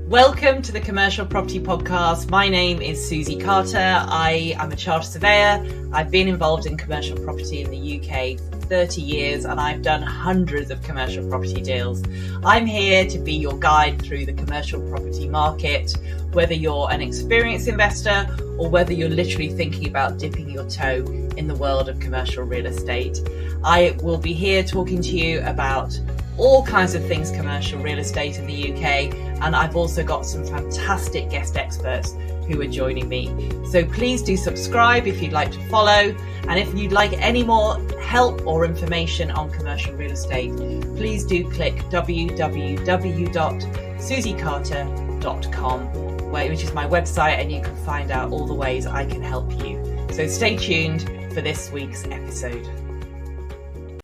Welcome to the Commercial Property Podcast. My name is Suzi Carter. I am a chartered surveyor. I've been involved in commercial property in the UK for 30 years and I've done hundreds of commercial property deals. I'm here to be your guide through the commercial property market, whether you're an experienced investor or whether you're literally thinking about dipping your toe in the world of commercial real estate. I will be here talking to you about all kinds of things commercial real estate in the UK, and I've also got some fantastic guest experts who are joining me. So please do subscribe if you'd like to follow, and if you'd like any more help or information on commercial real estate, please do click www.suzicarter.com, which is my website, and you can find out all the ways I can help you. So stay tuned for this week's episode.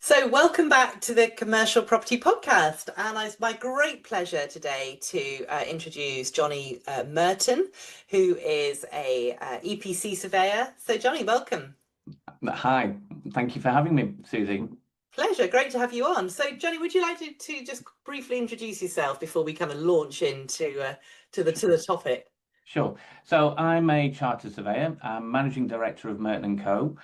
So welcome back to the Commercial Property Podcast, and it's my great pleasure today to introduce Jonny Murton, who is a EPC surveyor. So Jonny, welcome. Hi, thank you for having me, Suzi. Pleasure, great to have you on. So Jonny, would you like to just briefly introduce yourself before we kind of launch into to the topic? Sure. So I'm a chartered surveyor. I'm managing director of Murton & Co.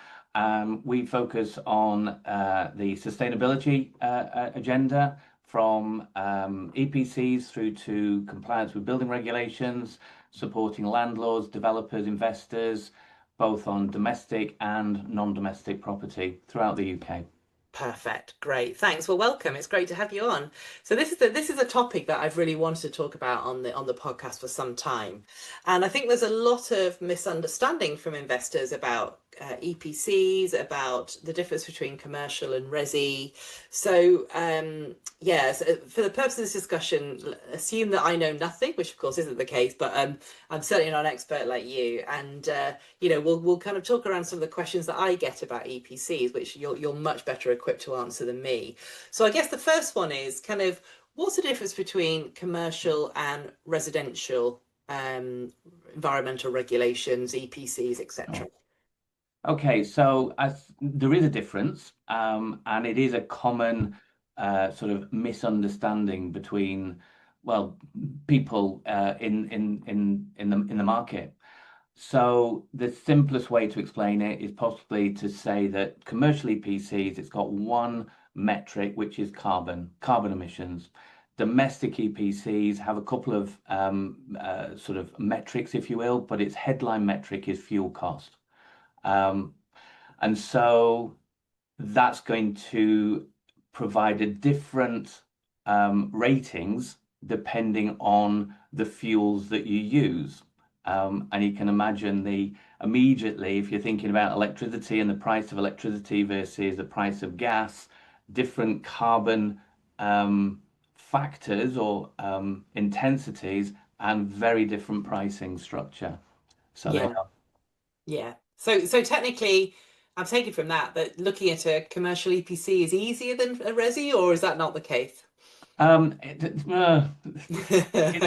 We focus on the sustainability agenda, from EPCs through to compliance with building regulations, supporting landlords, developers, investors, both on domestic and non-domestic property throughout the UK. Perfect. Great. Thanks. Well, welcome. It's great to have you on. So this is a topic that I've really wanted to talk about on the podcast for some time. And I think there's a lot of misunderstanding from investors about EPCs, about the difference between commercial and resi. So so for the purpose of this discussion, assume that I know nothing, which of course isn't the case, but I'm certainly not an expert like you. And we'll kind of talk around some of the questions that I get about EPCs, which you're much better equipped to answer than me. So I guess the first one is kind of, what's the difference between commercial and residential environmental regulations, EPCs, etc.? Okay, so there is a difference, and it is a common sort of misunderstanding between, well, people in the market. So the simplest way to explain it is possibly to say that commercial EPCs, it's got one metric, which is carbon emissions. Domestic EPCs have a couple of sort of metrics, if you will, but its headline metric is fuel cost. And so that's going to provide a different ratings depending on the fuels that you use. And you can imagine immediately, if you're thinking about electricity and the price of electricity versus the price of gas, different carbon factors or intensities, and very different pricing structure. So yeah. Yeah. So technically, I'm taking from that looking at a commercial EPC is easier than a resi, or is that not the case? In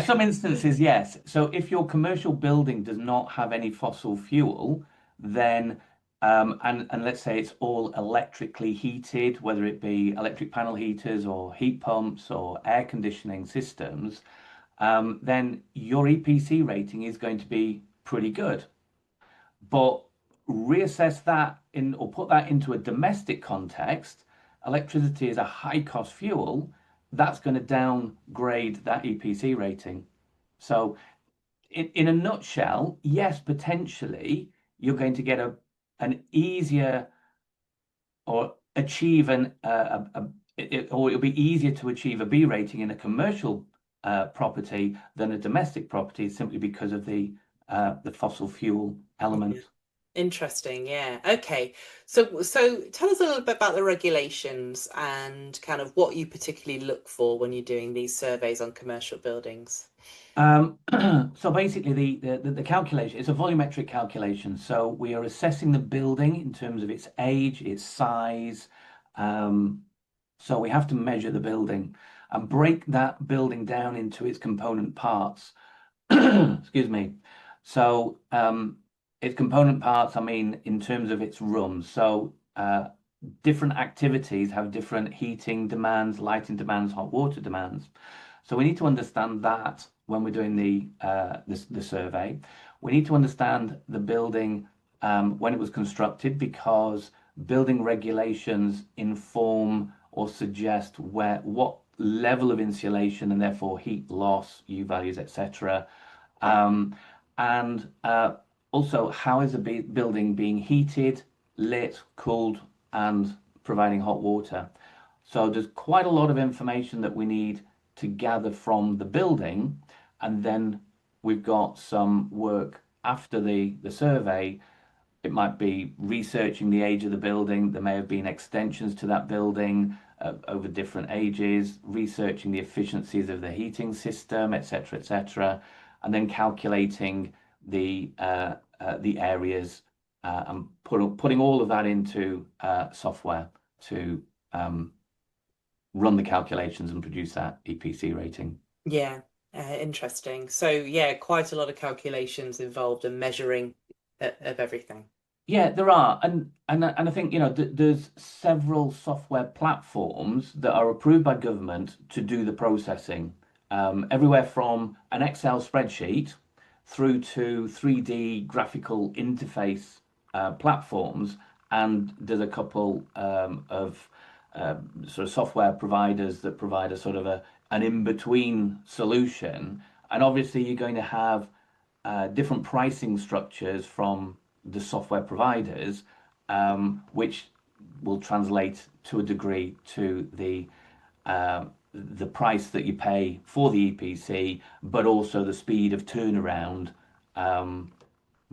some instances, yes. So if your commercial building does not have any fossil fuel, then and let's say it's all electrically heated, whether it be electric panel heaters or heat pumps or air conditioning systems, then your EPC rating is going to be pretty good. But reassess that or put that into a domestic context. Electricity is a high cost fuel. That's going to downgrade that EPC rating. So in a nutshell, yes, potentially you're going to get an easier or achieve or it'll be easier to achieve a B rating in a commercial property than a domestic property, simply because of the fossil fuel element. Interesting. Yeah. Okay. So tell us a little bit about the regulations and kind of what you particularly look for when you're doing these surveys on commercial buildings. So basically the calculation is a volumetric calculation. So we are assessing the building in terms of its age, its size. So we have to measure the building and break that building down into its component parts. Excuse me. So its component parts, I mean, in terms of its rooms. So different activities have different heating demands, lighting demands, hot water demands. So we need to understand that when we're doing the survey. We need to understand the building when it was constructed, because building regulations inform or suggest what level of insulation and therefore heat loss, U values, etc. Um, and also, how is a building being heated, lit, cooled, and providing hot water? So there's quite a lot of information that we need to gather from the building, and then we've got some work after the survey. It might be researching the age of the building. There may have been extensions to that building over different ages, researching the efficiencies of the heating system, etc., etc., and then calculating the areas and putting all of that into software to run the calculations and produce that EPC rating. Yeah, interesting. So yeah, quite a lot of calculations involved and measuring of everything. Yeah, there are, and I think there's several software platforms that are approved by government to do the processing, everywhere from an Excel spreadsheet through to 3D graphical interface platforms, and there's a couple of sort of software providers that provide a sort of an in-between solution, and obviously you're going to have different pricing structures from the software providers, which will translate to a degree to the price that you pay for the EPC, but also the speed of turnaround,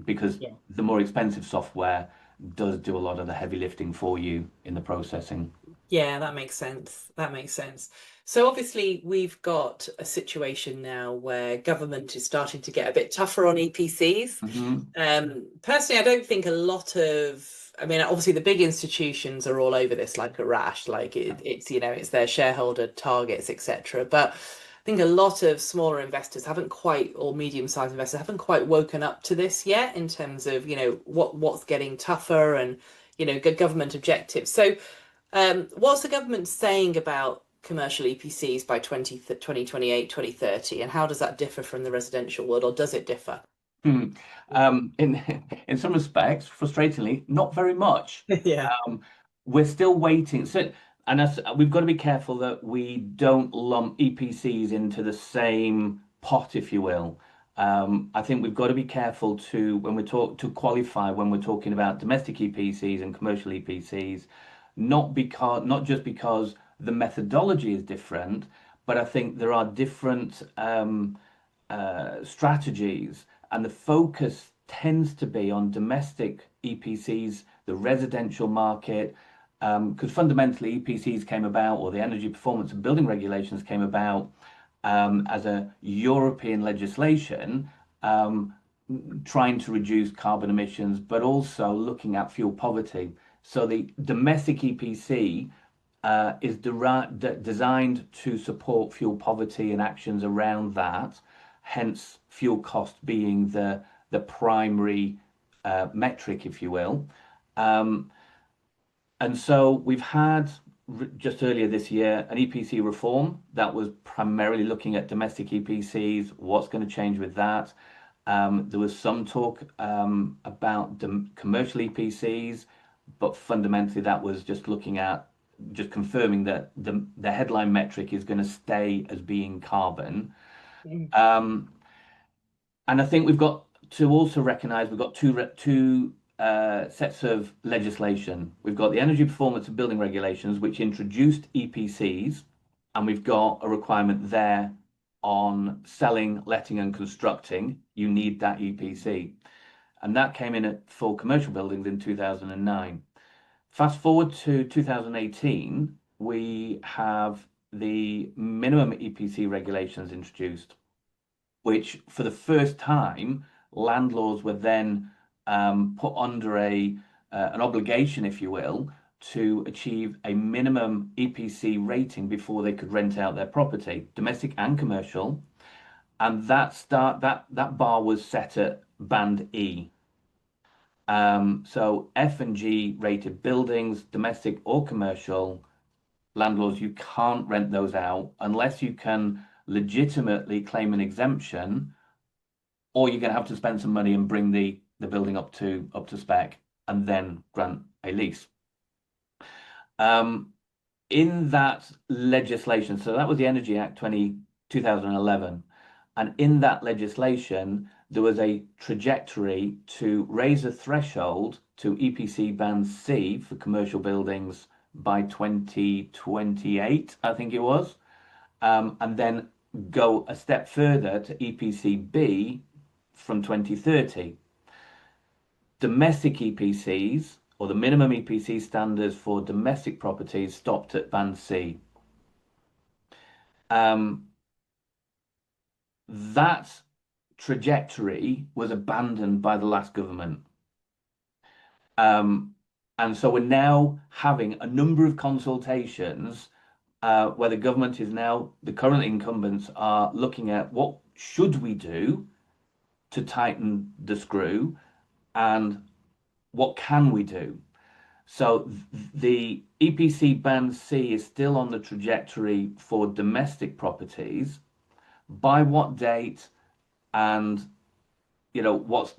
because Yeah. the more expensive software does do a lot of the heavy lifting for you in the processing. Yeah, that makes sense. That makes sense. So obviously we've got a situation now where government is starting to get a bit tougher on EPCs. Hmm. Personally, I don't think a lot of, I mean, obviously the big institutions are all over this like a rash, like it's, it's their shareholder targets, etc. But I think a lot of smaller investors haven't quite, or medium-sized investors haven't quite woken up to this yet in terms of, what's getting tougher and, government objectives. So what's the government saying about commercial EPCs by 2028, 2030, and how does that differ from the residential world, or does it differ? Hmm. In in some respects, frustratingly, not very much. Yeah. Um, we're still waiting. So, and we've got to be careful that we don't lump EPCs into the same pot, if you will. I think we've got to be careful when we talk to qualify when we're talking about domestic EPCs and commercial EPCs, not just because the methodology is different, but I think there are different strategies, and the focus tends to be on domestic EPCs, the residential market, because fundamentally EPCs came about, or the energy performance and building regulations came about as a European legislation, trying to reduce carbon emissions, but also looking at fuel poverty. So the domestic EPC is designed to support fuel poverty and actions around that, hence fuel cost being the primary metric, if you will. Um, and so we've had just earlier this year an EPC reform that was primarily looking at domestic EPCs, what's going to change with that. There was some talk about commercial EPCs, but fundamentally that was just confirming that the headline metric is going to stay as being carbon. Mm. Um, and I think we've got to also recognise we've got two sets of legislation. We've got the Energy Performance and Building Regulations, which introduced EPCs, and we've got a requirement there on selling, letting, and constructing. You need that EPC, and that came in for commercial buildings in 2009. Fast forward to 2018, we have the minimum EPC regulations introduced, which for the first time, landlords were then put under an obligation, if you will, to achieve a minimum EPC rating before they could rent out their property, domestic and commercial. And that bar was set at band E. So F and G rated buildings, domestic or commercial, landlords, you can't rent those out unless you can legitimately claim an exemption, or you're going to have to spend some money and bring the building up to spec and then grant a lease. In that legislation, so that was the Energy Act 2011, and in that legislation, there was a trajectory to raise the threshold to EPC band C for commercial buildings by 2028, I think it was, and then go a step further to EPC B from 2030. Domestic EPCs, or the minimum EPC standards for domestic properties, stopped at band C. That trajectory was abandoned by the last government. And so we're now having a number of consultations where the government is now, the current incumbents are looking at what should we do to tighten the screw and what can we do. So the EPC band C is still on the trajectory for domestic properties. By what date and what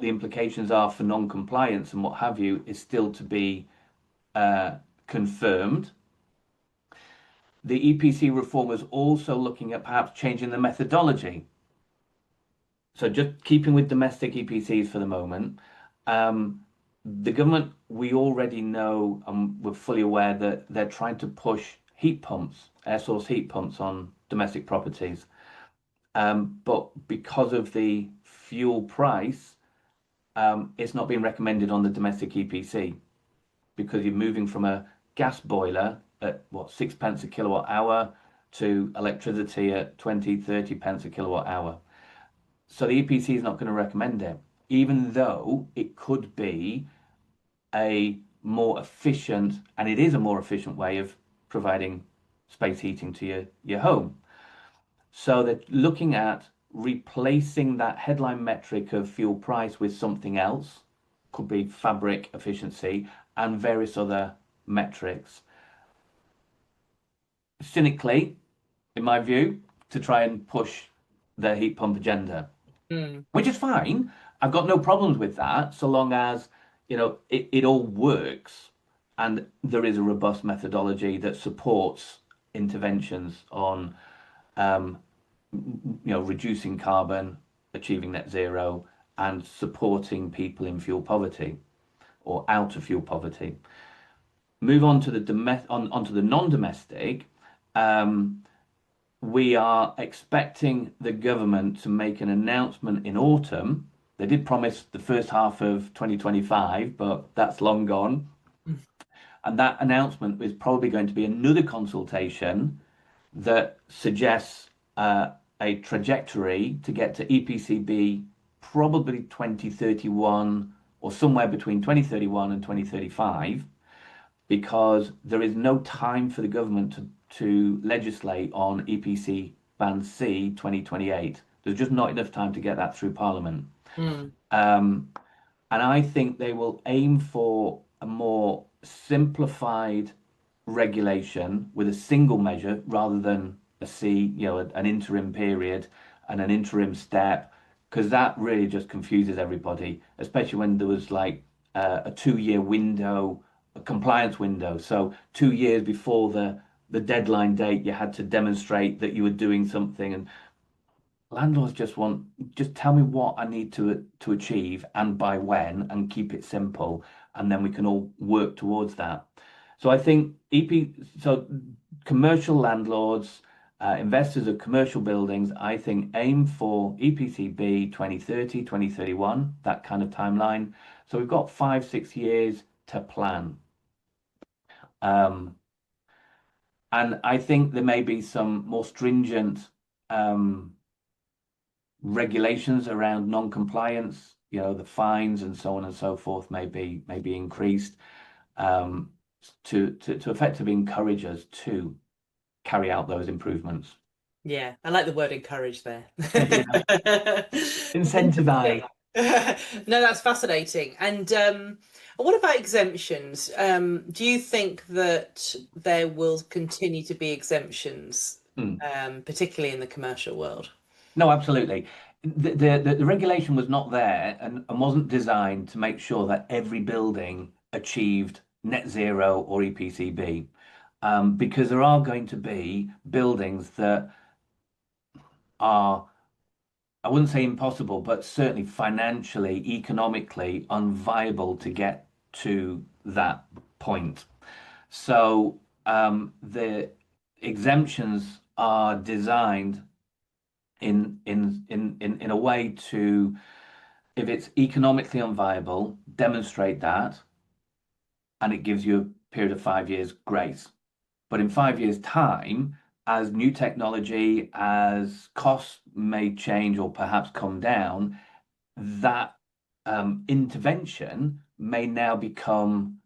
the implications are for non-compliance and what have you is still to be confirmed. The EPC reform is also looking at perhaps changing the methodology. So just keeping with domestic EPCs for the moment, the government, we already know and we're fully aware that they're trying to push heat pumps, air source heat pumps on domestic properties. But because of the fuel price, it's not being recommended on the domestic EPC because you're moving from a gas boiler at 6 pence a kilowatt hour to electricity at 20-30 pence a kilowatt hour. So the EPC is not going to recommend it, even though it could be a more efficient, and it is a more efficient way of providing space heating to your home. So they're looking at replacing that headline metric of fuel price with something else, could be fabric efficiency and various other metrics. Cynically, in my view, to try and push the heat pump agenda, which is fine. I've got no problems with that, so long as it all works and there is a robust methodology that supports interventions on reducing carbon, achieving net zero, and supporting people in fuel poverty or out of fuel poverty. Move on to onto the non-domestic. We are expecting the government to make an announcement in autumn. They did promise the first half of 2025, but that's long gone. And that announcement is probably going to be another consultation that suggests a trajectory to get to EPCB probably 2031 or somewhere between 2031 and 2035, because there is no time for the government to legislate on EPC Band C 2028. There's just not enough time to get that through Parliament. And I think they will aim for a more simplified regulation with a single measure rather than an interim period and an interim step, because that really just confuses everybody, especially when there was like a 2-year window, a compliance window. So 2 years before the deadline date, you had to demonstrate that you were doing something, and landlords just tell me what I need to achieve and by when, and keep it simple, and then we can all work towards that. So I think commercial landlords, investors of commercial buildings, I think aim for EPCB 2030, 2031, that kind of timeline. So we've got 5-6 years to plan. And I think there may be some more stringent regulations around non-compliance, the fines and so on and so forth may be increased to effectively encourage us to carry out those improvements. Yeah, I like the word encourage there. Incentivize. No, that's fascinating. And what about exemptions? Do you think that there will continue to be exemptions, Hmm. particularly in the commercial world? No, absolutely. The regulation was not there and wasn't designed to make sure that every building achieved net zero or EPCB, because there are going to be buildings that are, I wouldn't say impossible, but certainly financially, economically unviable to get to that point. So the exemptions are designed in a way to, if it's economically unviable, demonstrate that, and it gives you a period of 5 years grace. But in 5 years' time, as new technology, as costs may change or perhaps come down, that intervention may now become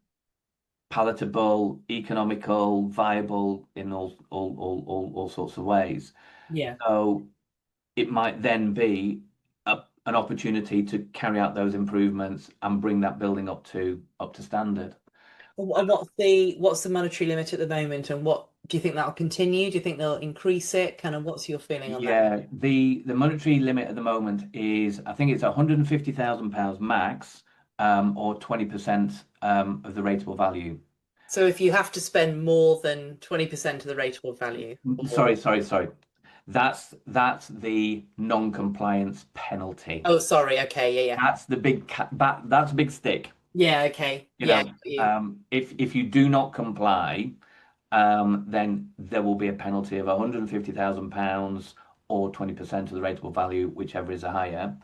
palatable, economical, viable in all sorts of ways. Yeah. So it might then be an opportunity to carry out those improvements and bring that building up to standard. And what's the monetary limit at the moment, and what do you think that'll continue? Do you think they'll increase it? Kind of, what's your feeling on that? Yeah, the monetary limit at the moment is, I think it's £150,000 max, or 20% of the rateable value. So if you have to spend more than 20% of the rateable value, or Sorry. That's the non-compliance penalty. oh, sorry, okay, yeah, That's the big that's a big stick. yeah, yeah, okay, You yeah, know, got you, if you do not comply, then there will be a penalty of £150,000 or 20% of the rateable value, whichever is higher.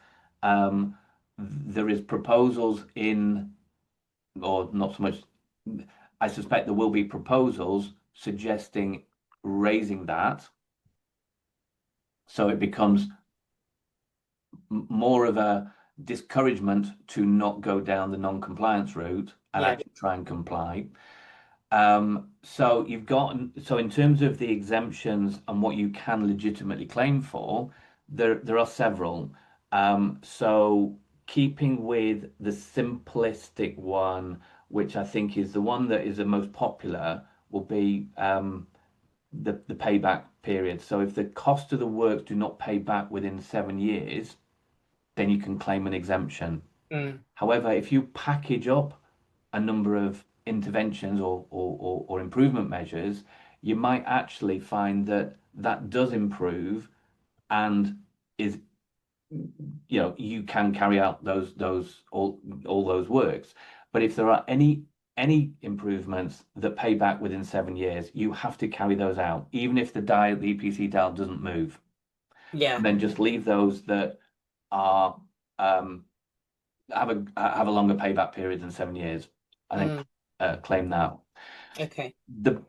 There is proposals in, or not so much. I suspect there will be proposals suggesting raising that, so it becomes more of a discouragement to not go down the non-compliance route and yeah, actually try and comply. So you've got, so in terms of the exemptions and what you can legitimately claim for, there are several. So keeping with the simplistic one, which I think is the one that is the most popular, will be the payback period. So if the cost of the work do not pay back within 7 years, then you can claim an exemption. mm, However, if you package up a number of interventions or improvement measures, you might actually find that that does improve and is, you can carry out those all those works. But if there are any improvements that pay back within 7 years, you have to carry those out, even if the EPC dial doesn't move, yeah, and then just leave those that are um, have a longer payback period than 7 years, and then mm, claim that. okay, The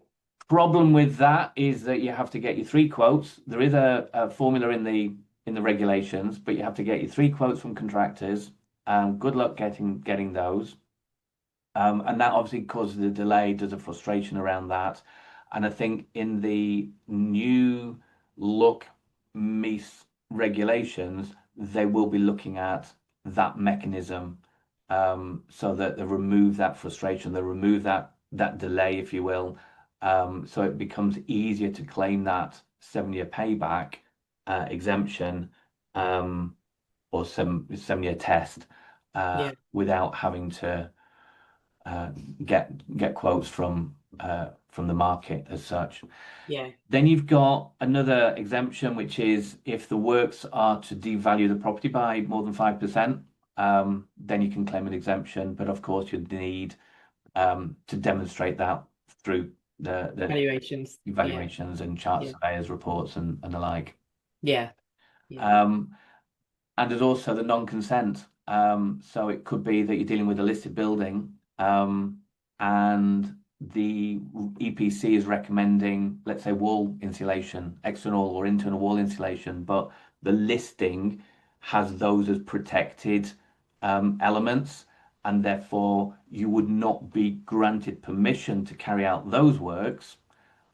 problem with that is that you have to get your three quotes. There is a formula in the regulations, but you have to get your three quotes from contractors. Good luck getting those. And that obviously causes a delay, there's a frustration around that. And I think in the new look MEIS regulations, they will be looking at that mechanism, so that they remove that frustration, they remove that delay, if you will. So it becomes easier to claim that 7 year payback exemption, or 7 year test, yeah, without having to uh, get quotes from the market as such. yeah, Then you've got another exemption, which is if the works are to devalue the property by more than 5%, then you can claim an exemption. But of course, you'd need to demonstrate that through the valuations, yeah, evaluations and chart yeah, surveyors reports and the like. yeah, yeah, Um, And there's also the non-consent. So it could be that you're dealing with a listed building, and the EPC is recommending, let's say, wall insulation, external or internal wall insulation, but the listing has those as protected elements, and therefore you would not be granted permission to carry out those works,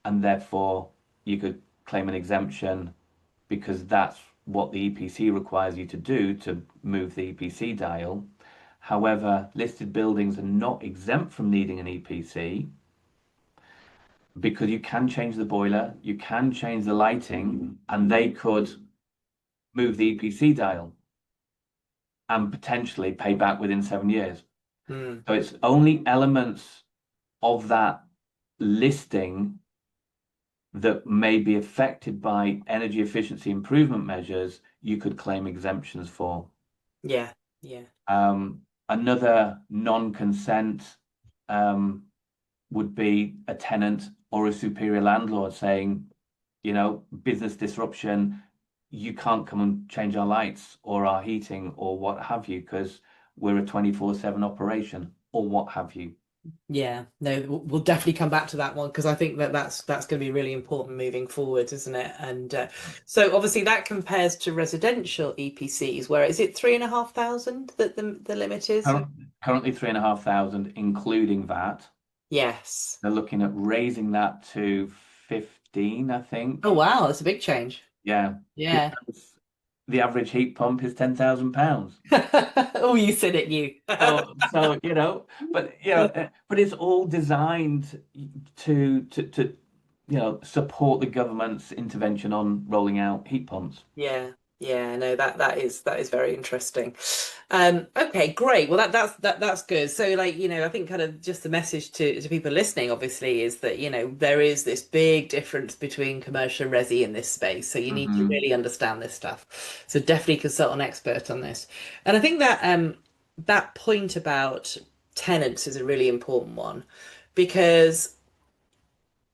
and therefore you could claim an exemption because that's what the EPC requires you to do to move the EPC dial. However, listed buildings are not exempt from needing an EPC because you can change the boiler, you can change the lighting, and they could move the EPC dial and potentially pay back within 7 years. Mm. So it's only elements of that listing that may be affected by energy efficiency improvement measures you could claim exemptions for. Yeah, yeah. Another non-consent would be a tenant or a superior landlord saying, business disruption, you can't come and change our lights or our heating or what have you, because we're a 24/7 operation or what have you. Yeah, no, we'll definitely come back to that one because I think that's going to be really important moving forward, isn't it? And so obviously that compares to residential EPCs, where is it 3,500 that the limit is? Currently 3,500, including VAT. Yes. They're looking at raising that to 15, I think. Oh wow, that's a big change. Yeah. Yeah. Because the average heat pump is £10,000. Oh, you said it, you. But it's all designed to support the government's intervention on rolling out heat pumps. Yeah, yeah, no, that is very interesting. Okay, great. Well, that's good. So, like, I think kind of just the message to people listening, obviously, is that there is this big difference between commercial and resi in this space. So you need to really understand this stuff. So definitely consult an expert on this. And I think that that point about tenants is a really important one because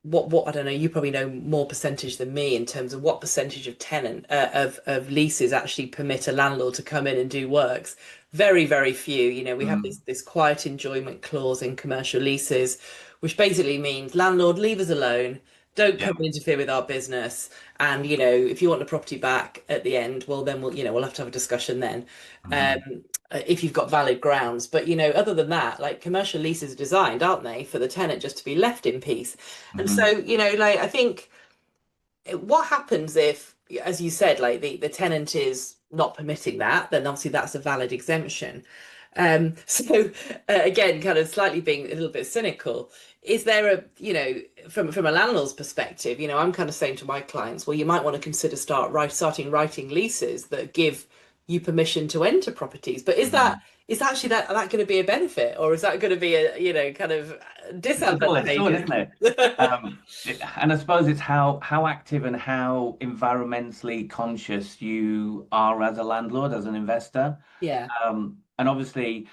what I don't know, you probably know more percentage than me in terms of what percentage of tenant of leases actually permit a landlord to come in and do works. Very, very few. We have this quiet enjoyment clause in commercial leases, which basically means landlord, leave us alone, don't come and interfere with our business. And if you want the property back at the end, well then we'll have to have a discussion then. If you've got valid grounds. But other than that, like commercial leases are designed, aren't they, for the tenant just to be left in peace. And so, like I think what happens if, as you said, like the tenant is not permitting that, then obviously that's a valid exemption. So again, kind of slightly being a little bit cynical, is there from a landlord's perspective, I'm kind of saying to my clients, well, you might want to consider starting writing leases that give you permission to enter properties. But is actually that going to be a benefit, or is that going to be a kind of disadvantageous? Isn't it? And I suppose it's how active and how environmentally conscious you are as a landlord, as an investor. Yeah. And obviously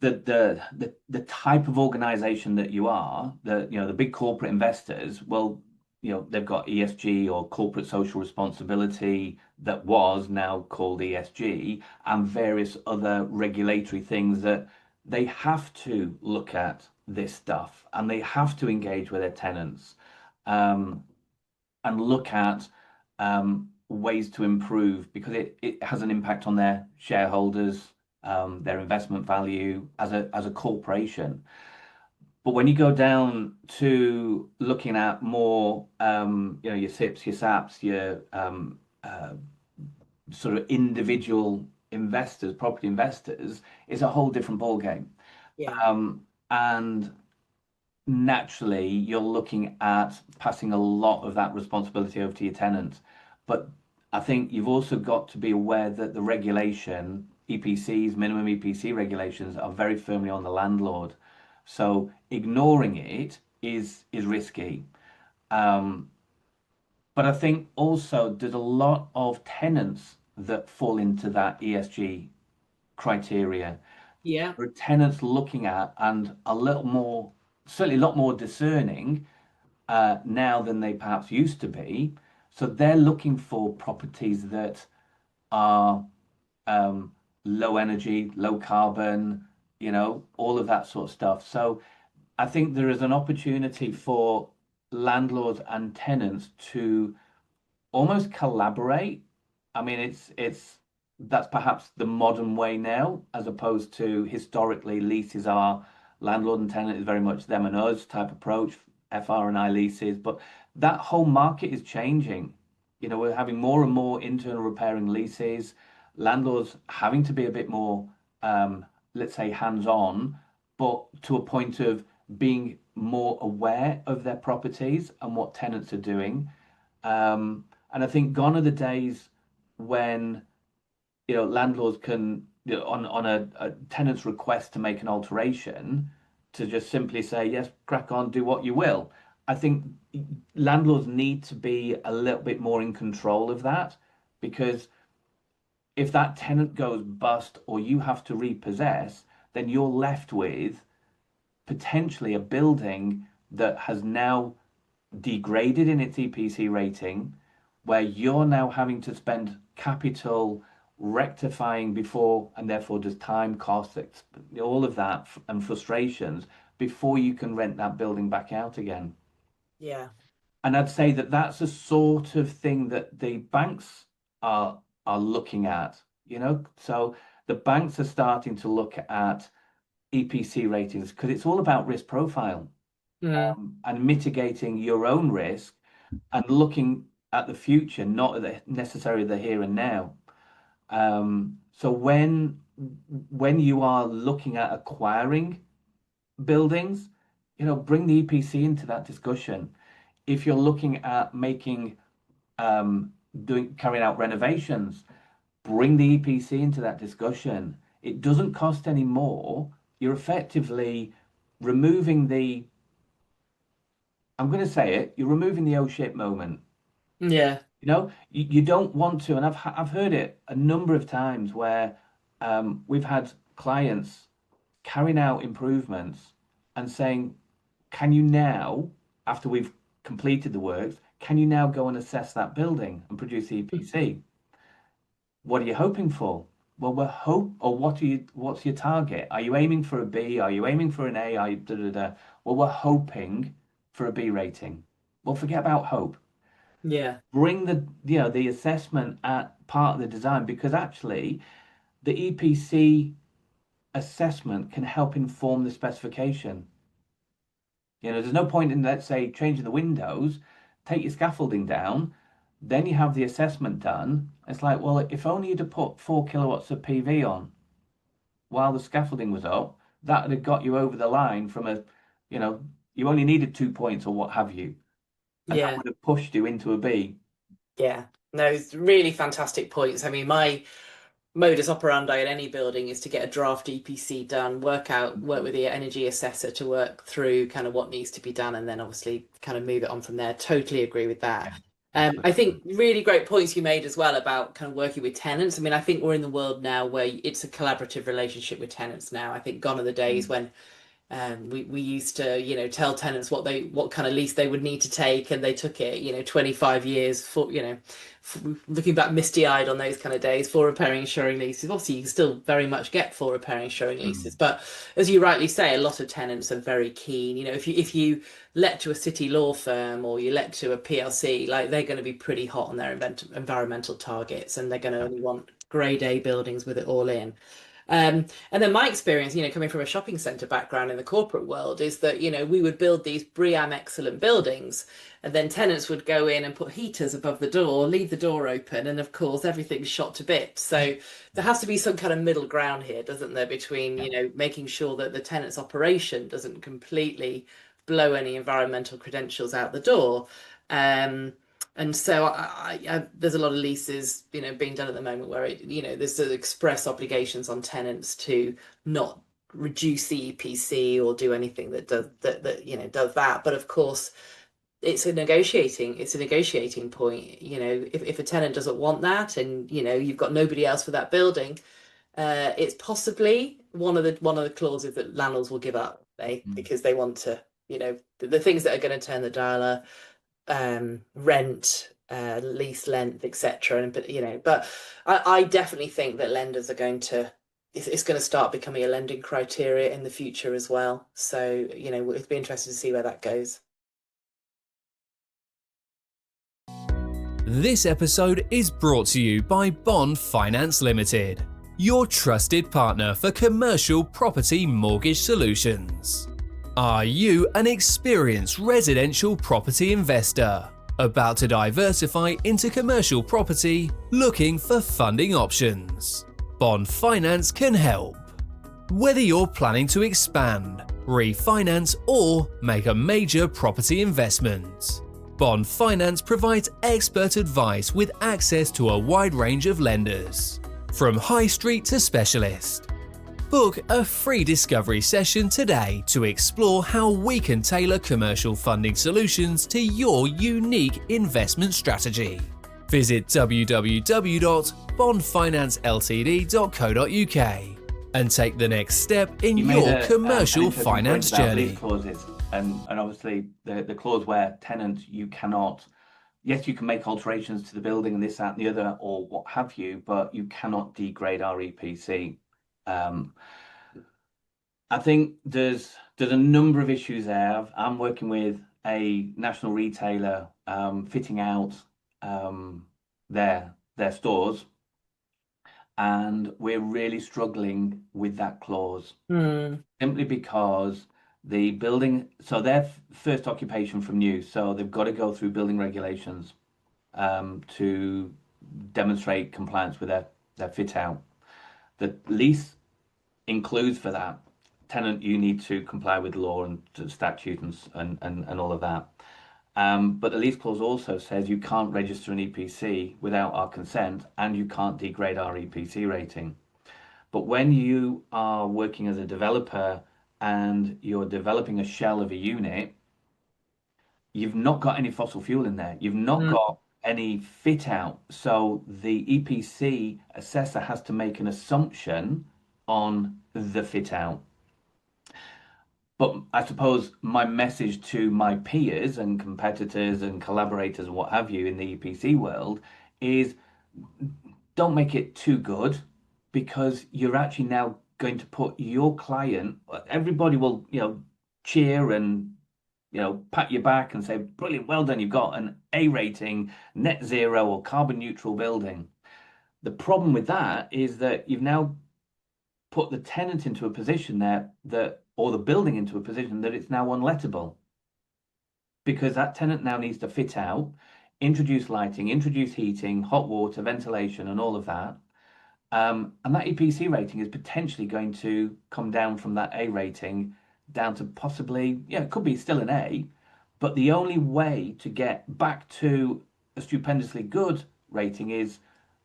the type of organization that you are, the big corporate investors, well, they've got ESG or corporate social responsibility that was now called ESG and various other regulatory things that they have to look at this stuff and they have to engage with their tenants and look at ways to improve because it has an impact on their shareholders, their investment value as a corporation. But when you go down to looking at more, your SIPs, your SAPs, your sort of individual investors, property investors, it's a whole different ballgame. Yeah. And naturally, you're looking at passing a lot of that responsibility over to your tenant. But I think you've also got to be aware that the regulation, EPCs, minimum EPC regulations, are very firmly on the landlord. So ignoring it is risky. But I think also there's a lot of tenants that fall into that ESG criteria. Yeah. There are tenants looking at and a little more, certainly a lot more discerning now than they perhaps used to be. So they're looking for properties that are low energy, low carbon, all of that sort of stuff. So I think there is an opportunity for landlords and tenants to almost collaborate. I mean, that's perhaps the modern way now, as opposed to historically leases are landlord and tenant is very much them and us type approach, FR and I leases. But that whole market is changing. we're having more and more internal repairing leases, landlords having to be a bit more, let's say, hands-on, but to a point of being more aware of their properties and what tenants are doing. And I think gone are the days when landlords can, on a tenant's request to make an alteration, to just simply say, yes, crack on, do what you will. I think landlords need to be a little bit more in control of that, because if that tenant goes bust or you have to repossess, then you're left with potentially a building that has now degraded in its EPC rating, where you're now having to spend capital rectifying before, and therefore there's time, costs, all of that, and frustrations before you can rent that building back out again. Yeah. And I'd say that that's a sort of thing that the banks are looking at, so the banks are starting to look at EPC ratings, because it's all about risk profile, and mitigating your own risk and looking at the future, not necessarily the here and now. So when you are looking at acquiring buildings, bring the EPC into that discussion. If you're looking at making, carrying out renovations, bring the EPC into that discussion. It doesn't cost any more. You're effectively removing I'm going to say it, you're removing the oh shit moment. Yeah. You don't want to, and I've heard it a number of times where we've had clients carrying out improvements and saying, can you now, after we've completed the works, can you now go and assess that building and produce the EPC? What are you hoping for? Well, what's your target? Are you aiming for a B? Are you aiming for an A? Well, we're hoping for a B rating. Well, forget about hope. Yeah. Bring the assessment at part of the design, because actually the EPC assessment can help inform the specification. There's no point in, let's say, changing the windows, take your scaffolding down, then you have the assessment done. It's like, well, if only you'd have put 4 kilowatts of PV on while the scaffolding was up, that would have got you over the line from you only needed 2 points or what have you. And that would have pushed you into a B. Yeah. No, it's really fantastic points. I mean, my modus operandi in any building is to get a draft EPC done, work with the energy assessor to work through kind of what needs to be done, and then obviously kind of move it on from there. Totally agree with that. I think really great points you made as well about kind of working with tenants. I mean, I think we're in the world now where it's a collaborative relationship with tenants now. I think gone are the days when we used to, tell tenants what kind of lease they would need to take, and they took it, 25 years for, looking back misty-eyed on those kind of days for repairing and insuring leases. Obviously, you can still very much get for repairing and insuring leases, but as you rightly say, a lot of tenants are very keen. If you let to a city law firm or you let to a PLC, like they're going to be pretty hot on their environmental targets, and they're going to only want grade A buildings with it all in. And then my experience, coming from a shopping centre background in the corporate world, is that, we would build these BREEAM excellent buildings, and then tenants would go in and put heaters above the door, leave the door open, and of course everything's shot to bits. So there has to be some kind of middle ground here, doesn't there, between, making sure that the tenant's operation doesn't completely blow any environmental credentials out the door. And so there's a lot of leases, being done at the moment where there's express obligations on tenants to not reduce the EPC or do anything that does that. But of course, it's a negotiating point. If a tenant doesn't want that, and you've got nobody else for that building, it's possibly one of the clauses that landlords will give up, because they want to, the things that are going to turn the dial are rent, lease length, etc. But I definitely think that lenders are going to, it's going to start becoming a lending criteria in the future as well. So it'd be interesting to see where that goes. This episode is brought to you by Bond Finance Limited, your trusted partner for commercial property mortgage solutions. Are you an experienced residential property investor? About to diversify into commercial property, looking for funding options? Bond Finance can help. Whether you're planning to expand, refinance, or make a major property investment, Bond Finance provides expert advice with access to a wide range of lenders, from high street to specialist. Book a free discovery session today to explore how we can tailor commercial funding solutions to your unique investment strategy. Visit www.bondfinanceltd.co.uk and take the next step in your commercial finance journey. These clauses, and obviously the clause where tenants, you cannot, yes, you can make alterations to the building and this, that, and the other, or what have you, but you cannot degrade our EPC. I think there's a number of issues there. I'm working with a national retailer fitting out their stores, and we're really struggling with that clause simply because the building, so their first occupation from new, so they've got to go through building regulations to demonstrate compliance with their fit out. The lease includes for that tenant, you need to comply with law and statutes and all of that. But the lease clause also says you can't register an EPC without our consent, and you can't degrade our EPC rating. But when you are working as a developer and you're developing a shell of a unit, you've not got any fossil fuel in there. You've not got any fit out. So the EPC assessor has to make an assumption on the fit out. But I suppose my message to my peers and competitors and collaborators and what have you in the EPC world is don't make it too good, because you're actually now going to put your client, everybody will, cheer and, pat your back and say, brilliant, well done, you've got an A rating, net zero or carbon neutral building. The problem with that is that you've now put the tenant into a position there or the building into a position that it's now unlettable, because that tenant now needs to fit out, introduce lighting, introduce heating, hot water, ventilation, and all of that. And that EPC rating is potentially going to come down from that A rating down to possibly, it could be still an A, but the only way to get back to a stupendously good rating is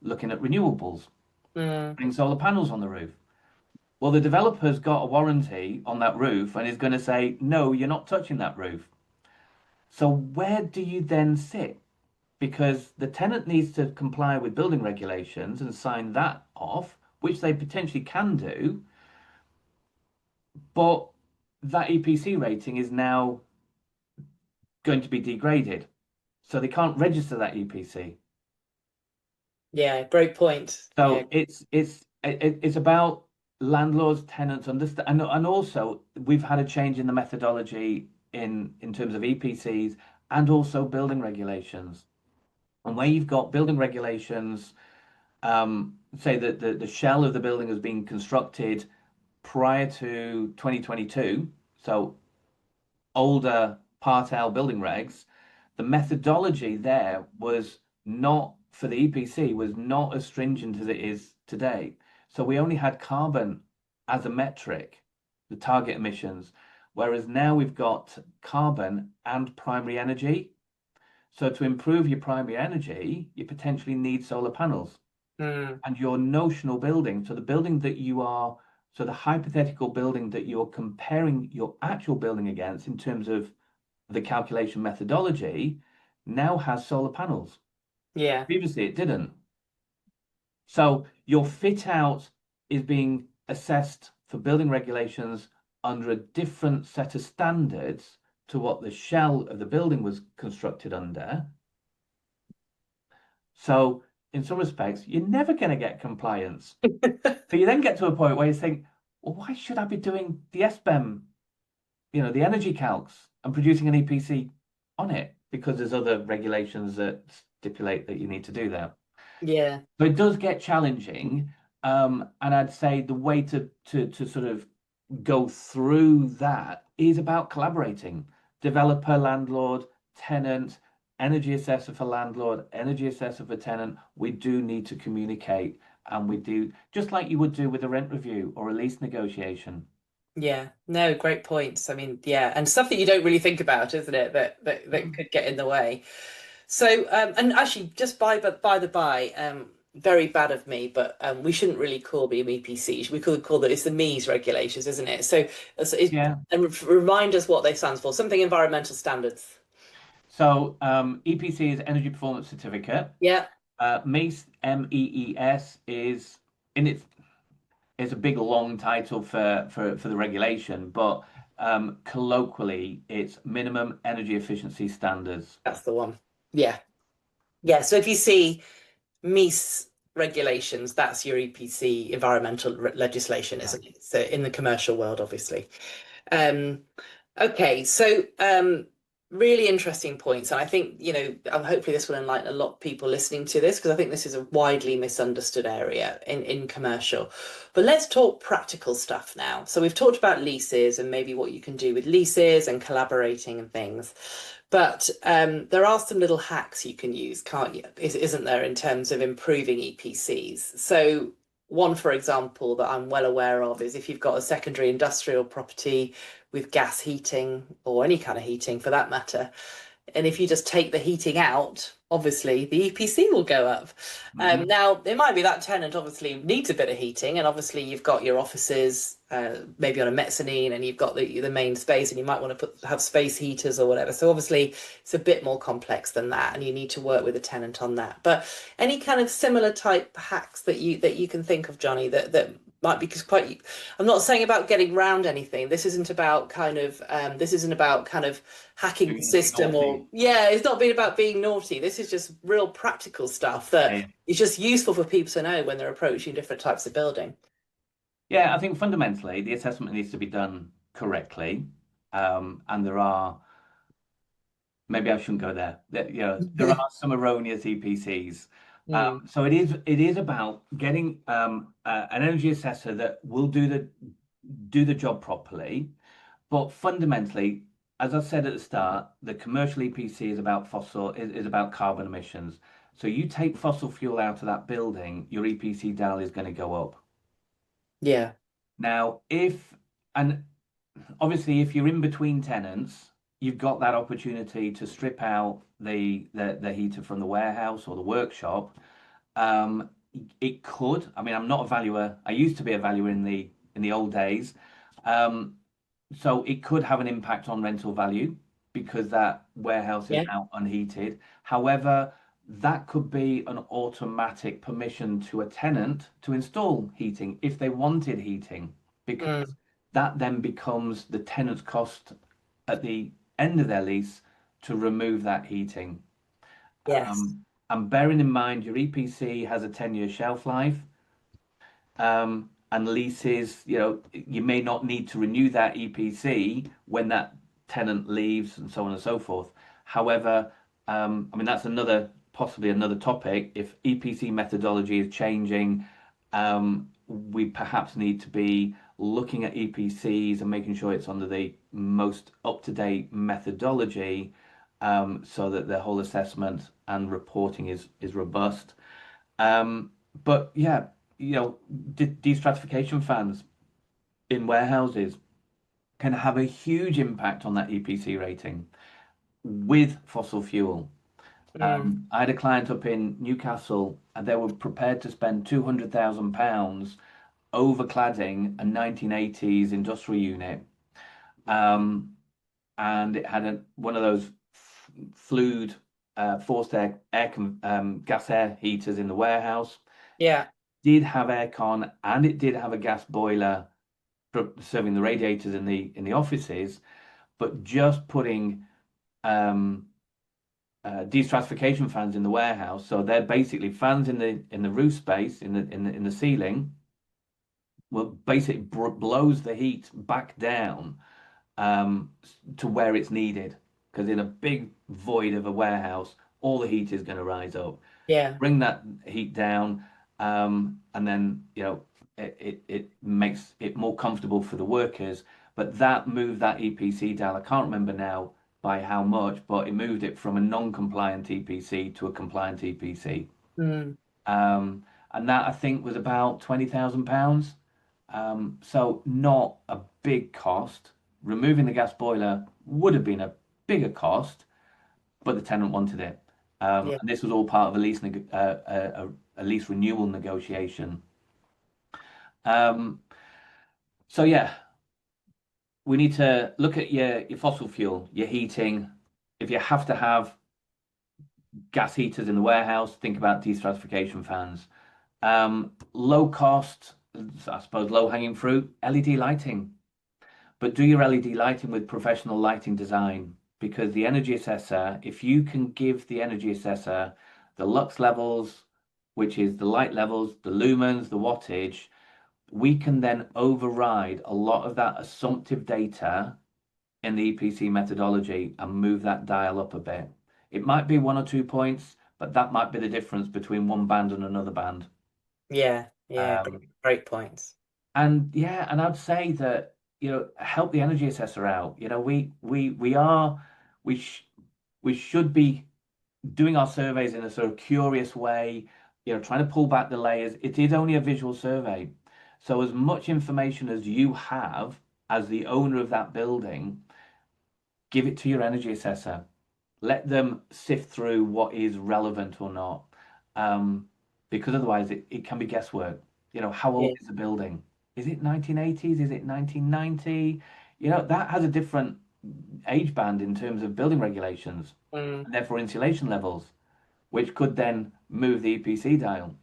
looking at renewables, putting solar panels on the roof. Well, the developer's got a warranty on that roof and is going to say, no, you're not touching that roof. So where do you then sit? Because the tenant needs to comply with building regulations and sign that off, which they potentially can do. But that EPC rating is now going to be degraded. So they can't register that EPC. Yeah, great point. So it's about landlords, tenants, understand, and also we've had a change in the methodology in terms of EPCs and also building regulations. And where you've got building regulations, say that the shell of the building has been constructed prior to 2022, so older Part L building regs, the methodology there was not, for the EPC, was not as stringent as it is today. So we only had carbon as a metric, the target emissions, whereas now we've got carbon and primary energy. So to improve your primary energy, you potentially need solar panels. And your notional building, so the building that you are, so the hypothetical building that you're comparing your actual building against in terms of the calculation methodology, now has solar panels. Yeah. Previously it didn't. So your fit out is being assessed for building regulations under a different set of standards to what the shell of the building was constructed under. So in some respects, you're never going to get compliance. So you then get to a point where you think, well, why should I be doing the SBEM, the energy calcs, and producing an EPC on it? Because there's other regulations that stipulate that you need to do that. Yeah. So it does get challenging. And I'd say the way to sort of go through that is about collaborating. Developer, landlord, tenant, energy assessor for landlord, energy assessor for tenant, we do need to communicate, and we do, just like you would do with a rent review or a lease negotiation. Yeah, no, great points. I mean, yeah, and stuff that you don't really think about, isn't it? That could get in the way. So, and actually, just by the by, very bad of me, but we shouldn't really call them EPCs. We could call it's the MEES regulations, isn't it? Yeah. And remind us what they stand for. Something environmental standards. So EPC is Energy Performance Certificate. Yeah. MEES, MEES is in its a big long title for the regulation, but colloquially it's minimum energy efficiency standards. That's the one. Yeah. Yeah. So if you see MEES regulations, that's your EPC environmental legislation, isn't it? So in the commercial world, obviously. Um, okay, so really interesting points. And I think, hopefully this will enlighten a lot of people listening to this, because I think this is a widely misunderstood area in commercial. But let's talk practical stuff now. So we've talked about leases and maybe what you can do with leases and collaborating and things. But there are some little hacks you can use, can't you? Isn't there, in terms of improving EPCs? So one, for example, that I'm well aware of is if you've got a secondary industrial property with gas heating or any kind of heating for that matter, and if you just take the heating out, obviously the EPC will go up. Now, it might be that tenant obviously needs a bit of heating, and obviously you've got your offices maybe on a mezzanine, and you've got the main space, and you might want to have space heaters or whatever. So obviously it's a bit more complex than that, and you need to work with a tenant on that. But any kind of similar type hacks that you can think of, Jonny, that might be quite. I'm not saying about getting round anything. This isn't about kind of hacking the system, or it's not been about being naughty. This is just real practical stuff that is just useful for people to know when they're approaching different types of building. Yeah, I think fundamentally the assessment needs to be done correctly, and there are, maybe I shouldn't go there. There are some erroneous EPCs. So it is about getting an energy assessor that will do the job properly. But fundamentally, as I said at the start, the commercial EPC is about is about carbon emissions. So you take fossil fuel out of that building, your EPC DAL is going to go up. Yeah. Now, and obviously if you're in between tenants, you've got that opportunity to strip out the heater from the warehouse or the workshop. It could. I mean, I'm not a valuer. I used to be a valuer in the old days. So it could have an impact on rental value because that warehouse is now unheated. However, that could be an automatic permission to a tenant to install heating if they wanted heating, because that then becomes the tenant's cost at the end of their lease to remove that heating. Yes. And bearing in mind your EPC has a 10-year shelf life, and leases, you may not need to renew that EPC when that tenant leaves and so on and so forth. However, I mean, that's possibly another topic. If EPC methodology is changing, we perhaps need to be looking at EPCs and making sure it's under the most up-to-date methodology, so that the whole assessment and reporting is robust. But yeah, destratification fans in warehouses can have a huge impact on that EPC rating with fossil fuel. I had a client up in Newcastle, and they were prepared to spend £200,000 overcladding a 1980s industrial unit, and it had one of those flued forced air gas air heaters in the warehouse. Yeah. Did have aircon, and it did have a gas boiler serving the radiators in the offices, but just putting destratification fans in the warehouse, so they're basically fans in the roof space in the ceiling, well, basically blows the heat back down to where it's needed, because in a big void of a warehouse, all the heat is going to rise up. Yeah. Bring that heat down, and then it makes it more comfortable for the workers. But that moved that EPC down. I can't remember now by how much, but it moved it from a non-compliant EPC to a compliant EPC. Mm. And that I think was about £20,000. So not a big cost. Removing the gas boiler would have been a bigger cost, but the tenant wanted it. Yeah. And this was all part of a lease renewal negotiation. So yeah, we need to look at your fossil fuel, your heating. If you have to have gas heaters in the warehouse, think about destratification fans. Low cost, I suppose, low hanging fruit, LED lighting. But do your LED lighting with professional lighting design, because the energy assessor, if you can give the energy assessor the lux levels, which is the light levels, the lumens, the wattage, we can then override a lot of that assumptive data in the EPC methodology and move that dial up a bit. It might be 1 or 2 points, but that might be the difference between one band and another band. Yeah. Great points. And yeah, and I'd say that, help the energy assessor out. We should be doing our surveys in a sort of curious way, trying to pull back the layers. It is only a visual survey. So as much information as you have as the owner of that building, give it to your energy assessor. Let them sift through what is relevant or not. Because otherwise it can be guesswork. How old is the building? Is it 1980s? Is it 1990? That has a different age band in terms of building regulations, and therefore insulation levels, which could then move the EPC dial.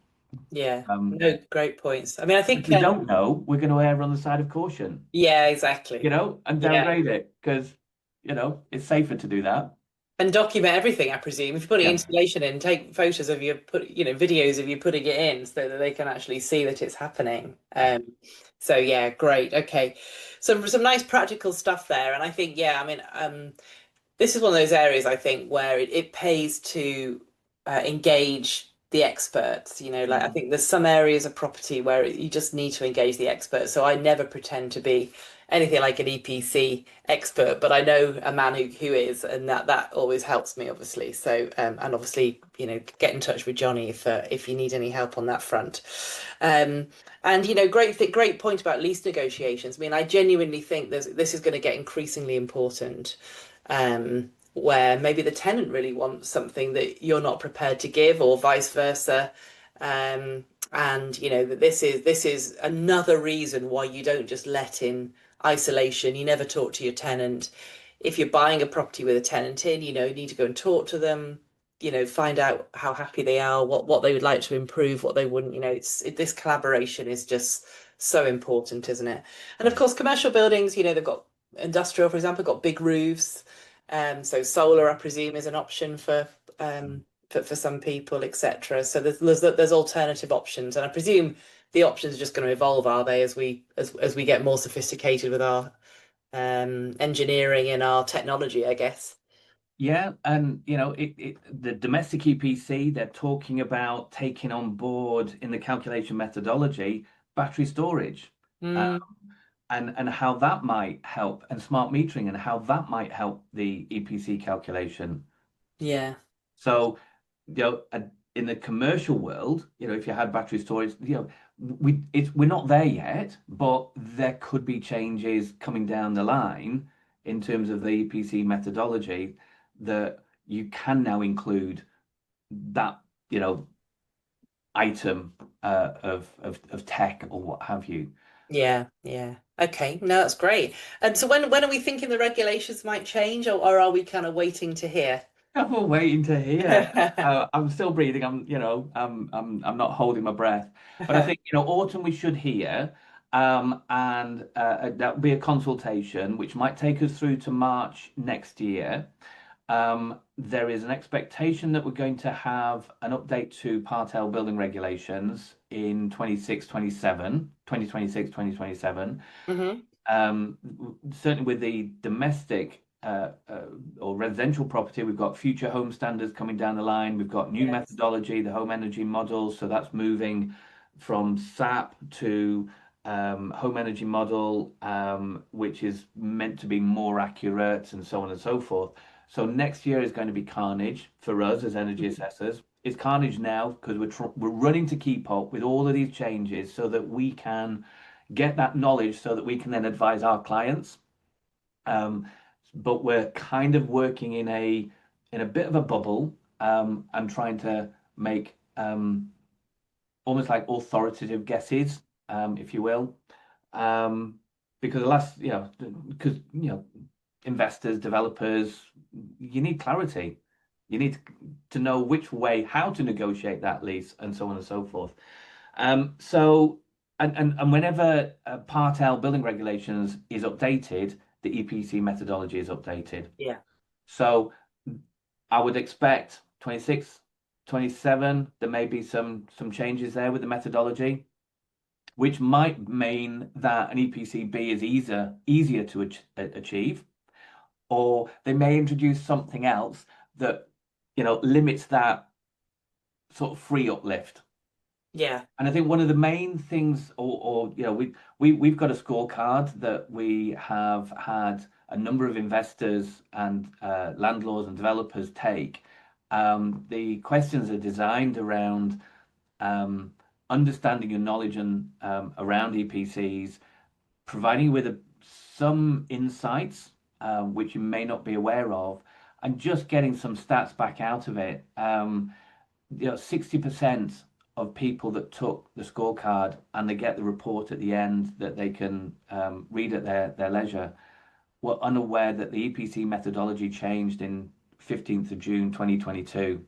Yeah, no, great points. I mean, I think if we don't know, we're going to err on the side of caution. Yeah, exactly. And downgrade it because, it's safer to do that. And document everything, I presume. If you're putting installation in, take photos of videos of you putting it in so that they can actually see that it's happening. So yeah, great. Okay. So some nice practical stuff there. And I think, this is one of those areas I think where it pays to engage the experts. I think there's some areas of property where you just need to engage the experts. So I never pretend to be anything like an EPC expert, but I know a man who is, and that always helps me, obviously. So and obviously, get in touch with Jonny if you need any help on that front. And great point about lease negotiations. I mean, I genuinely think this is going to get increasingly important. Where maybe the tenant really wants something that you're not prepared to give, or vice versa. And that this is another reason why you don't just let in isolation. You never talk to your tenant. If you're buying a property with a tenant in, you need to go and talk to them, find out how happy they are, what they would like to improve, what they wouldn't. This collaboration is just so important, isn't it? And of course, commercial buildings, they've got industrial, for example, got big roofs. So solar, I presume, is an option for some people, etc. So there's alternative options, and I presume the options are just going to evolve, are they, as we get more sophisticated with our engineering and our technology, I guess. Yeah, and the domestic EPC, they're talking about taking on board in the calculation methodology battery storage. And how that might help, and smart metering, and how that might help the EPC calculation. Yeah. So, in the commercial world, if you had battery storage, we're not there yet, but there could be changes coming down the line in terms of the EPC methodology that you can now include that, item of tech or what have you. Yeah. Okay, no, that's great. And so when are we thinking the regulations might change, or are we kind of waiting to hear? We're waiting to hear. I'm still breathing. I'm not holding my breath. But I think autumn we should hear, and that will be a consultation which might take us through to March next year. There is an expectation that we're going to have an update to Part L building regulations in 2027. Certainly with the domestic or residential property, we've got future home standards coming down the line. We've got new methodology, the home energy model. So that's moving from SAP to home energy model, which is meant to be more accurate and so on and so forth. So next year is going to be carnage for us as energy assessors. It's carnage now because we're running to keep up with all of these changes so that we can get that knowledge so that we can then advise our clients. But we're kind of working in a bit of a bubble, and trying to make almost like authoritative guesses, if you will, because because investors, developers, you need clarity. You need to know which way, how to negotiate that lease, and so on and so forth. So, and whenever Part L building regulations is updated, the EPC methodology is updated. Yeah. So I would expect 26, 27, there may be some changes there with the methodology, which might mean that an EPCB is easier to achieve, or they may introduce something else that limits that sort of free uplift. Yeah. And I think one of the main things, we've got a scorecard that we have had a number of investors and landlords and developers take. The questions are designed around understanding your knowledge and around EPCs, providing you with some insights which you may not be aware of, and just getting some stats back out of it. 60% of people that took the scorecard and they get the report at the end that they can read at their leisure were unaware that the EPC methodology changed in 15th of June 2022.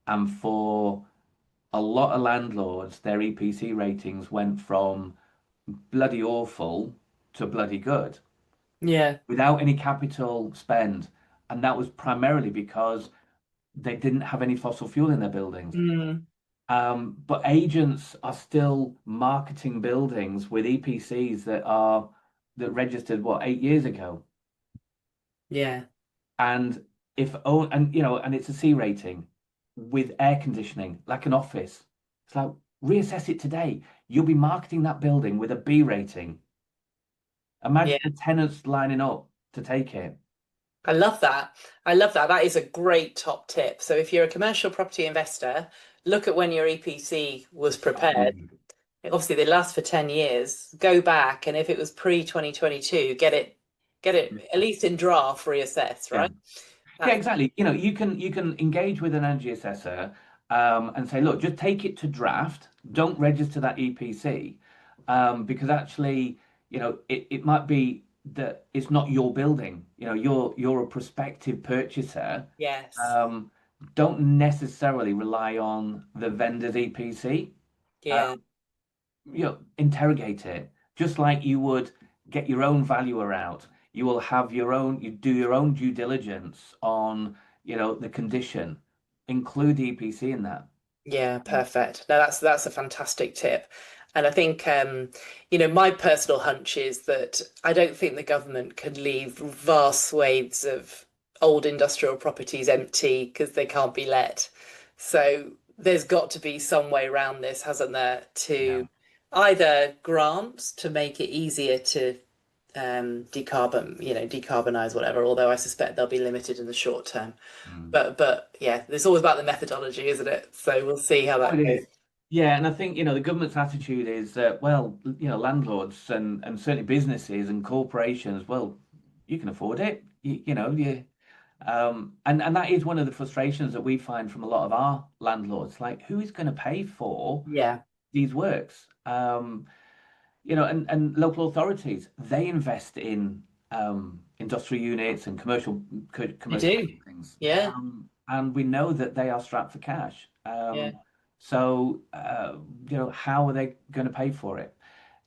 And for a lot of landlords, their EPC ratings went from bloody awful to bloody good. Yeah. Without any capital spend. And that was primarily because they didn't have any fossil fuel in their buildings. But agents are still marketing buildings with EPCs that registered 8 years ago. Yeah. And and it's a C rating with air conditioning, like an office. It's like, reassess it today. You'll be marketing that building with a B rating. Imagine the tenants lining up to take it. I love that. That is a great top tip. So if you're a commercial property investor, look at when your EPC was prepared. Obviously, they last for 10 years. Go back, and if it was pre-2022, get it at least in draft, reassess, right? Yeah, exactly. You can engage with an energy assessor and say, look, just take it to draft. Don't register that EPC, because actually, it might be that it's not your building. You're a prospective purchaser. Yes. Don't necessarily rely on the vendor's EPC. Yeah. Interrogate it, just like you would get your own valuer out. You will have you do your own due diligence on, the condition. Include the EPC in that. Yeah, perfect. No, that's a fantastic tip. And I think, my personal hunch is that I don't think the government can leave vast swathes of old industrial properties empty because they can't be let. So there's got to be some way around this, hasn't there, to either grants to make it easier to decarbonize whatever, although I suspect they'll be limited in the short term. But yeah, it's always about the methodology, isn't it? So we'll see how that goes. Yeah, and I think, the government's attitude is that, landlords and certainly businesses and corporations, you can afford it. And that is one of the frustrations that we find from a lot of our landlords. Like, who is going to pay for these works? And local authorities, they invest in industrial units and commercial things. Yeah. And we know that they are strapped for cash. So, how are they going to pay for it?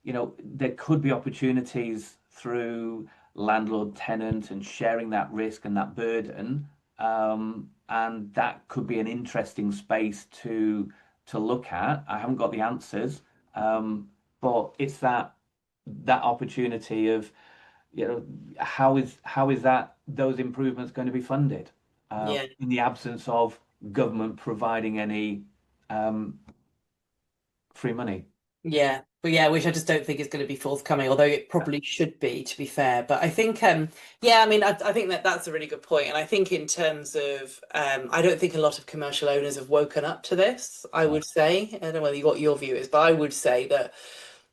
There could be opportunities through landlord tenant and sharing that risk and that burden. And that could be an interesting space to look at. I haven't got the answers, but it's that opportunity of, how is those improvements going to be funded in the absence of government providing any free money. Yeah, But yeah, which I just don't think is going to be forthcoming, although it probably should be, to be fair. But I think, yeah, I mean, I think that that's a really good point. And I think in terms of, I don't think a lot of commercial owners have woken up to this, I would say. I don't know whether what your view is, but I would say that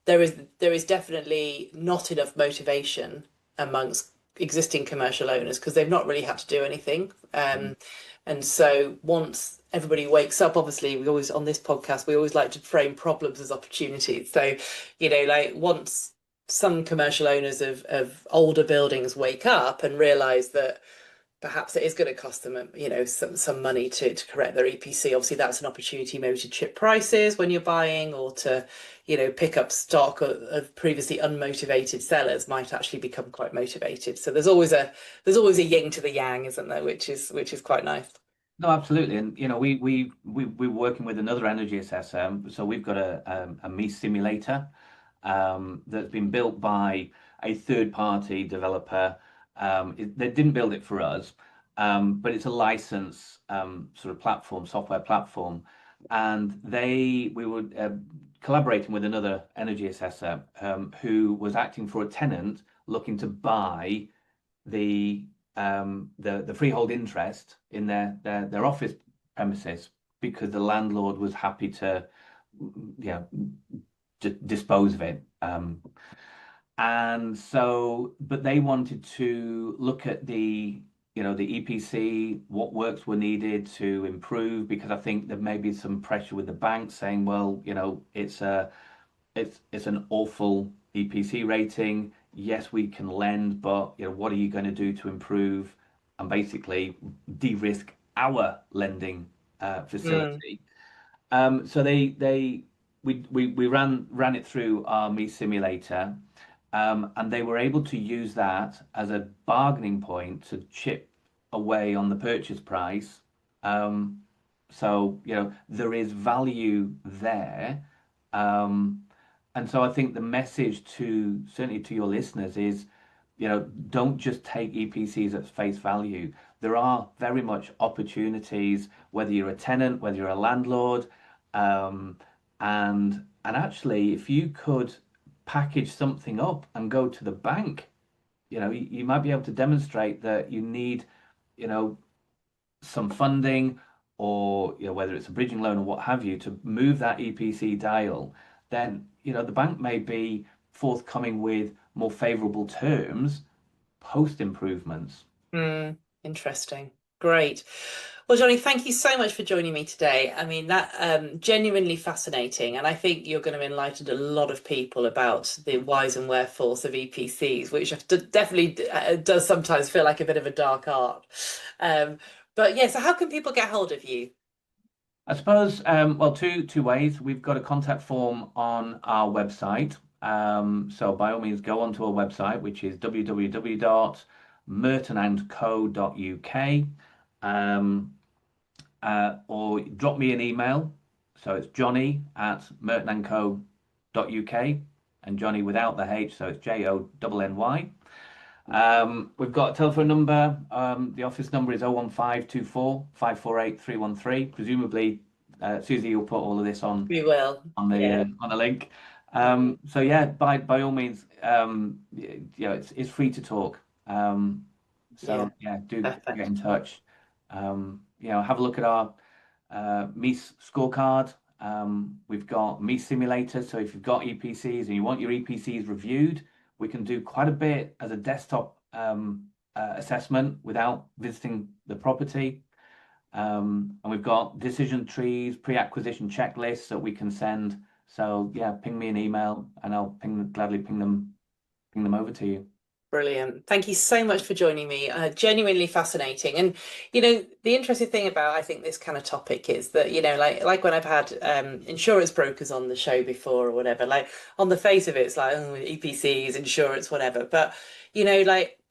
there is definitely not enough motivation amongst existing commercial owners because they've not really had to do anything. And so once everybody wakes up, obviously we always on this podcast we always like to frame problems as opportunities. So, like once some commercial owners of older buildings wake up and realize that perhaps it is going to cost them, some money to correct their EPC. Obviously, that's an opportunity maybe to chip prices when you're buying, or to, pick up stock of previously unmotivated sellers might actually become quite motivated. So there's always a yin to the yang, isn't there? Which is quite nice. No, absolutely. And we're working with another energy assessor. So we've got a me simulator that's been built by a third party developer. They didn't build it for us, but it's a license sort of platform, software platform. And we were collaborating with another energy assessor who was acting for a tenant looking to buy the freehold interest in their office premises because the landlord was happy to dispose of it. And so, but they wanted to look at the EPC, what works were needed to improve, because I think there may be some pressure with the bank saying, well, it's an awful EPC rating. Yes, we can lend, but what are you going to do to improve and basically de-risk our lending facility? So we ran it through our me simulator. And they were able to use that as a bargaining point to chip away on the purchase price. So, there is value there. And so I think the message certainly to your listeners is, don't just take EPCs at face value. There are very much opportunities, whether you're a tenant, whether you're a landlord. And actually, if you could package something up and go to the bank, you might be able to demonstrate that you need, some funding, or whether it's a bridging loan or what have you, to move that EPC dial. Then the bank may be forthcoming with more favorable terms post improvements. Interesting. Great. Well, Jonny, thank you so much for joining me today. I mean, that genuinely fascinating, and I think you're going to enlighten a lot of people about the whys and wherefores of EPCs, which definitely does sometimes feel like a bit of a dark art. But yeah, so how can people get hold of you? I suppose, well, two ways. We've got a contact form on our website. So by all means, go onto our website, which is www.murtonandco.uk. Or drop me an email. So it's Jonny@murtonandco.uk, and Jonny without the H, so it's JONNY. We've got a telephone number. The office number is 01524 548 313. Presumably, Suzi will put all of this on. We will on the link. So yeah, by all means, it's free to talk. Do get in touch. Have a look at our MEES scorecard. We've got MEES simulators. So if you've got EPCs and you want your EPCs reviewed, we can do quite a bit as a desktop assessment without visiting the property. And we've got decision trees, pre-acquisition checklists that we can send. So yeah, ping me an email and I'll gladly ping them over to you. Brilliant. Thank you so much for joining me. Genuinely fascinating. And, the interesting thing about, I think, this kind of topic is that, like when I've had insurance brokers on the show before or whatever, like on the face of it, it's like, EPCs, insurance, whatever. But,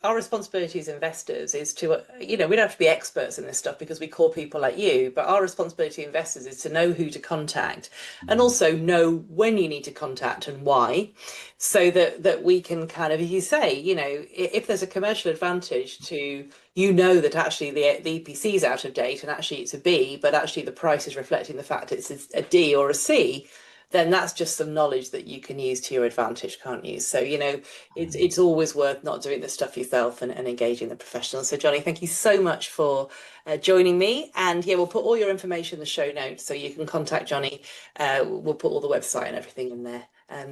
our responsibility as investors is to, we don't have to be experts in this stuff because we call people like you, but our responsibility as investors is to know who to contact and also know when you need to contact and why, so that we can kind of, as you say, if there's a commercial advantage to, that actually the EPC is out of date and actually it's a B, but actually the price is reflecting the fact it's a D or a C, then that's just some knowledge that you can use to your advantage, can't you? So, you know, it's always worth not doing this stuff yourself and engaging the professionals. So, Jonny, thank you so much for joining me. And yeah, we'll put all your information in the show notes so you can contact Jonny. We'll put all the website and everything in there.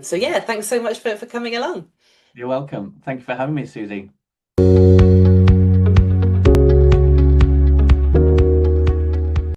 So yeah, thanks so much for coming along. You're welcome. Thank you for having me, Susie.